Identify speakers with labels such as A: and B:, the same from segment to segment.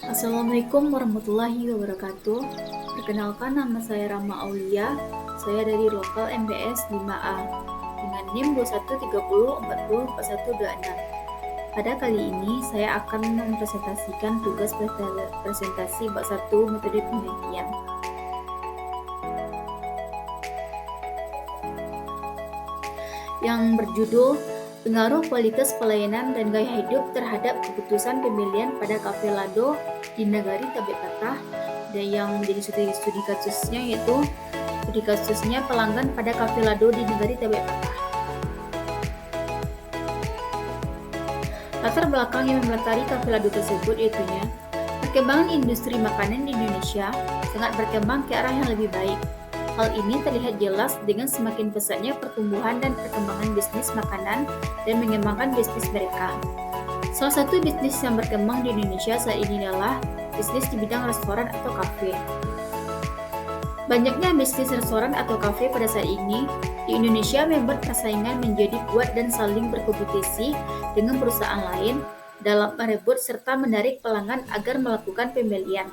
A: Assalamualaikum warahmatullahi wabarakatuh. Perkenalkan, nama saya Rama Aulia. Saya dari lokal MBS 5A dengan NIM 2130404126. Pada kali ini saya akan mempresentasikan tugas presentasi bab 1 metode penelitian yang berjudul Pengaruh Kualitas Pelayanan dan Gaya Hidup Terhadap Keputusan Pembelian pada Cafe Lado di Negari Tabek Patah, dan yang menjadi studi kasusnya pelanggan pada Cafe Lado di Negari Tabek Patah. Latar belakang yang melatari Cafe Lado tersebut yaitunya perkembangan industri makanan di Indonesia sangat berkembang ke arah yang lebih baik. Hal ini terlihat jelas dengan semakin pesatnya pertumbuhan dan perkembangan bisnis makanan dan mengembangkan bisnis mereka. Salah satu bisnis yang berkembang di Indonesia saat ini adalah bisnis di bidang restoran atau kafe. Banyaknya bisnis restoran atau kafe pada saat ini di Indonesia membuat persaingan menjadi kuat dan saling berkompetisi dengan perusahaan lain dalam merebut serta menarik pelanggan agar melakukan pembelian.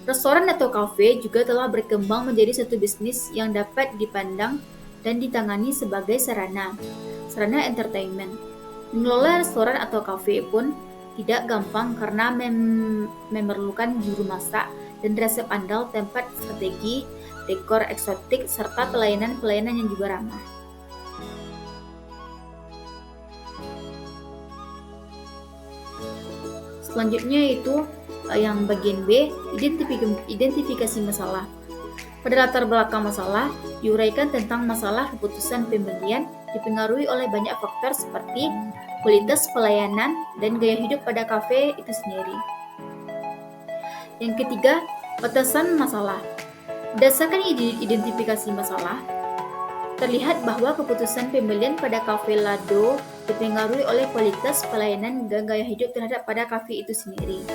A: Restoran atau kafe juga telah berkembang menjadi satu bisnis yang dapat dipandang dan ditangani sebagai sarana entertainment. Mengelola restoran atau kafe pun tidak gampang karena memerlukan juru masak dan resep andal, tempat strategi, dekor eksotik, serta pelayanan yang juga ramah. Selanjutnya yaitu yang bagian B, identifikasi masalah. Pada latar belakang masalah, diuraikan tentang masalah keputusan pembelian dipengaruhi oleh banyak faktor seperti kualitas pelayanan dan gaya hidup pada kafe itu sendiri. Yang ketiga, batasan masalah. Berdasarkan identifikasi masalah, terlihat bahwa keputusan pembelian pada Cafe Lado dipengaruhi oleh kualitas pelayanan dan gaya hidup terhadap pada kafe itu sendiri.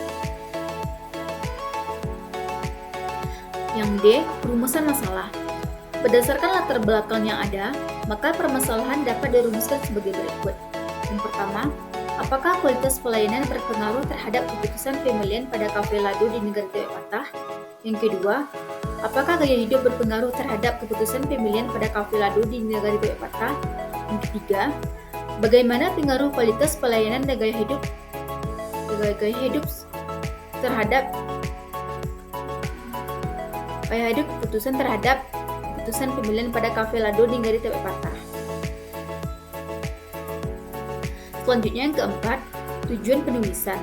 A: Yang D, perumusan masalah. Berdasarkan latar belakang yang ada, maka permasalahan dapat dirumuskan sebagai berikut. Yang pertama, apakah kualitas pelayanan berpengaruh terhadap keputusan pembelian pada Cafe Lado di Negari Tabek Patah? Yang kedua, apakah gaya hidup berpengaruh terhadap keputusan pembelian pada Cafe Lado di Negari Tabek Patah? Yang ketiga, bagaimana pengaruh kualitas pelayanan dan gaya hidup terhadap keputusan pembelian pada Cafe Lado di Negari Tabek Patah. Selanjutnya yang keempat, tujuan penulisan.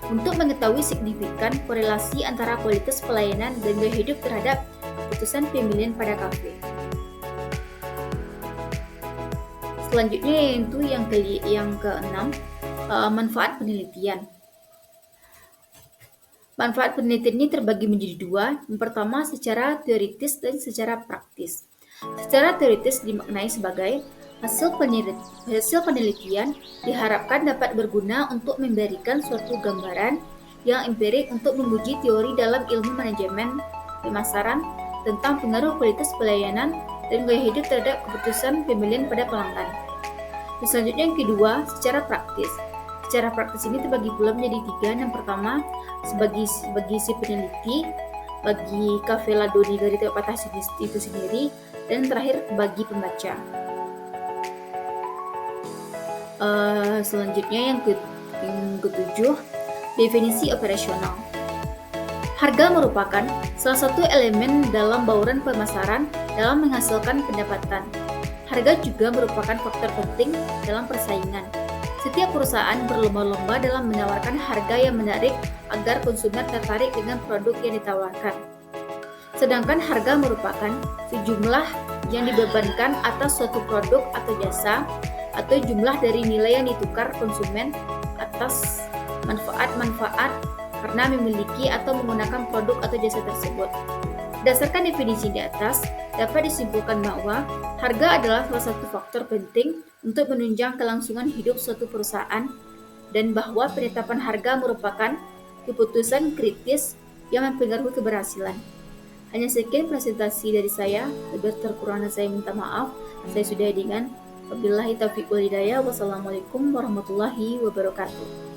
A: Untuk mengetahui signifikan korelasi antara kualitas pelayanan dan gaya hidup terhadap keputusan pembelian pada kafe. Selanjutnya yaitu yang keenam, manfaat penelitian. Manfaat penelitian ini terbagi menjadi dua. Yang pertama secara teoritis dan secara praktis. Secara teoritis dimaknai sebagai hasil penelitian diharapkan dapat berguna untuk memberikan suatu gambaran yang empirik untuk menguji teori dalam ilmu manajemen pemasaran tentang pengaruh kualitas pelayanan dan gaya hidup terhadap keputusan pembelian pada pelanggan. Dan selanjutnya yang kedua, secara praktis. Secara praktis ini terbagi pula menjadi tiga. Yang pertama, bagi si peneliti, bagi Cafe Lado di Negari Tabek Patah itu sendiri, dan terakhir bagi pembaca. Selanjutnya yang ketujuh, definisi operasional. Harga merupakan salah satu elemen dalam bauran pemasaran dalam menghasilkan pendapatan. Harga juga merupakan faktor penting dalam persaingan. Setiap perusahaan berlomba-lomba dalam menawarkan harga yang menarik agar konsumen tertarik dengan produk yang ditawarkan. Sedangkan harga merupakan sejumlah yang dibebankan atas suatu produk atau jasa, atau jumlah dari nilai yang ditukar konsumen atas manfaat-manfaat karena memiliki atau menggunakan produk atau jasa tersebut. Berdasarkan definisi di atas, dapat disimpulkan bahwa harga adalah salah satu faktor penting untuk menunjang kelangsungan hidup suatu perusahaan, dan bahwa penetapan harga merupakan keputusan kritis yang mempengaruhi keberhasilan. Hanya sekian presentasi dari saya, lebih terkurangnya saya minta maaf. Saya sudah dengan wabillahi taufiq wal hidayah. Wassalamualaikum warahmatullahi wabarakatuh.